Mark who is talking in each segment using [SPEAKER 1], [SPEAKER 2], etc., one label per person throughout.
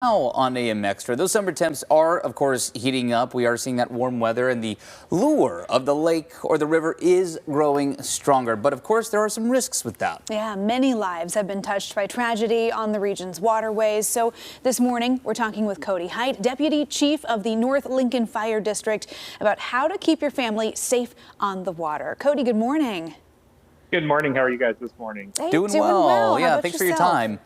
[SPEAKER 1] Now on AM Extra, those summer temps are, of course, heating up. We are seeing that warm weather, and the lure of the lake or the river is growing stronger. But of course, there are some risks with that.
[SPEAKER 2] Yeah, many lives have been touched by tragedy on the region's waterways. So this morning, we're talking with Cody Height, Deputy Chief of the North Lincoln Fire District, about how to keep your family safe on the water. Cody, good morning.
[SPEAKER 3] Good morning. How are you guys this morning?
[SPEAKER 2] Hey,
[SPEAKER 1] Doing well. Yeah, thanks for your time.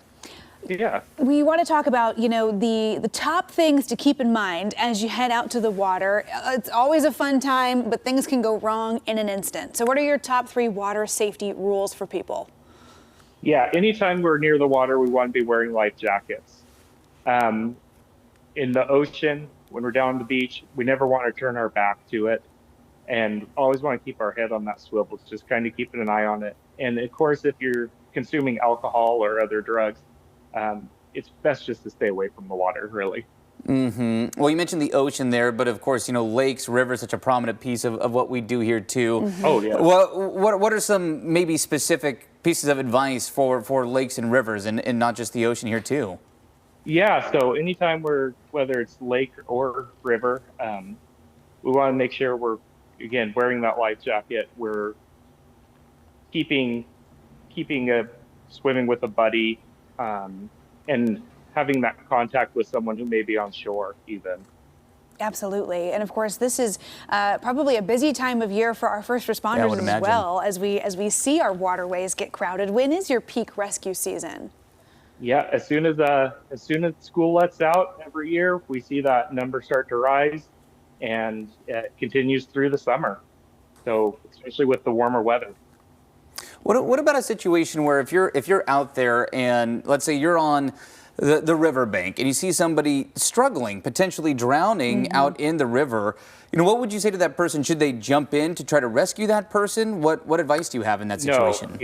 [SPEAKER 3] Yeah.
[SPEAKER 2] We want to talk about, the top things to keep in mind as you head out to the water. It's always a fun time, but things can go wrong in an instant. So what are your top 3 water safety rules for people?
[SPEAKER 3] Yeah. Anytime we're near the water, we want to be wearing life jackets. In the ocean, when we're down on the beach, we never want to turn our back to it, and always want to keep our head on that swivel, just kind of keeping an eye on it. And of course, if you're consuming alcohol or other drugs, it's best just to stay away from the water, really.
[SPEAKER 1] Well, you mentioned the ocean there, but of course, lakes, rivers, such a prominent piece of what we do here too.
[SPEAKER 3] Oh, yeah.
[SPEAKER 1] What are some maybe specific pieces of advice for lakes and rivers, and not just the ocean here too?
[SPEAKER 3] Yeah. So anytime whether it's lake or river, we want to make sure we're, again, wearing that life jacket. We're keeping swimming with a buddy, and having that contact with someone who may be on shore even.
[SPEAKER 2] Absolutely. And of course, this is probably a busy time of year for our first responders as well, as we see our waterways get crowded. When is your peak rescue season?
[SPEAKER 3] Yeah, as soon as school lets out every year, we see that number start to rise, and it continues through the summer. So especially with the warmer weather.
[SPEAKER 1] What about a situation where if you're out there and let's say you're on the riverbank and you see somebody struggling, potentially drowning out in the river, what would you say to that person? Should they jump in to try to rescue that person? What advice do you have in that situation?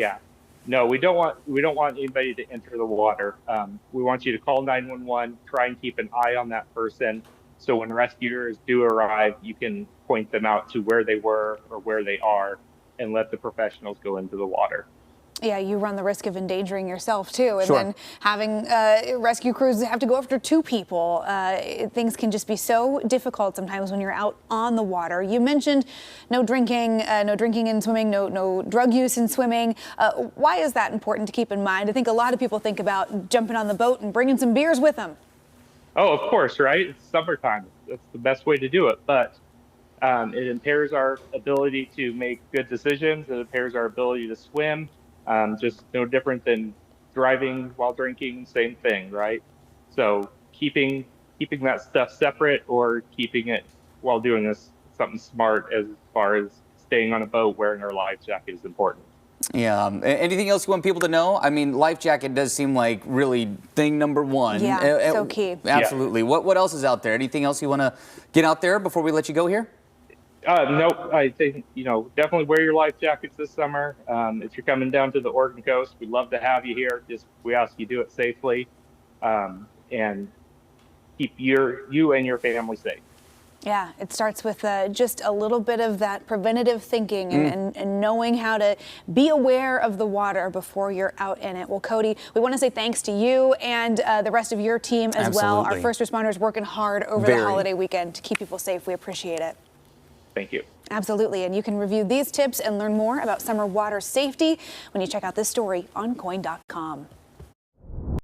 [SPEAKER 3] No, we don't want anybody to enter the water. We want you to call 911, try and keep an eye on that person, so when rescuers do arrive, you can point them out to where they were or where they are, and let the professionals go into the water.
[SPEAKER 2] Yeah, you run the risk of endangering yourself too, and
[SPEAKER 1] Sure.
[SPEAKER 2] then having rescue crews have to go after 2 people. Things can just be so difficult sometimes when you're out on the water. You mentioned no drinking and swimming, no drug use in swimming. Why is that important to keep in mind? I think a lot of people think about jumping on the boat and bringing some beers with them.
[SPEAKER 3] Oh, of course, right? It's summertime. That's the best way to do it, but it impairs our ability to make good decisions. It impairs our ability to swim. Just no different than driving while drinking, same thing, right? So keeping that stuff separate, or keeping it while doing something smart as far as staying on a boat wearing our life jacket is important.
[SPEAKER 1] Yeah. Anything else you want people to know? I mean, life jacket does seem like really thing number 1.
[SPEAKER 2] Yeah, so key.
[SPEAKER 1] Absolutely.
[SPEAKER 3] Yeah.
[SPEAKER 1] What else is out there? Anything else you want to get out there before we let you go here?
[SPEAKER 3] Nope. I think, definitely wear your life jackets this summer. If you're coming down to the Oregon coast, we'd love to have you here. We ask you do it safely, and keep you and your family safe.
[SPEAKER 2] Yeah, it starts with just a little bit of that preventative thinking and knowing how to be aware of the water before you're out in it. Well, Cody, we want to say thanks to you and the rest of your team as well. Our first responders working hard over the holiday weekend to keep people safe. We appreciate it.
[SPEAKER 3] Thank you.
[SPEAKER 2] Absolutely. And you can review these tips and learn more about summer water safety when you check out this story on KOIN.com.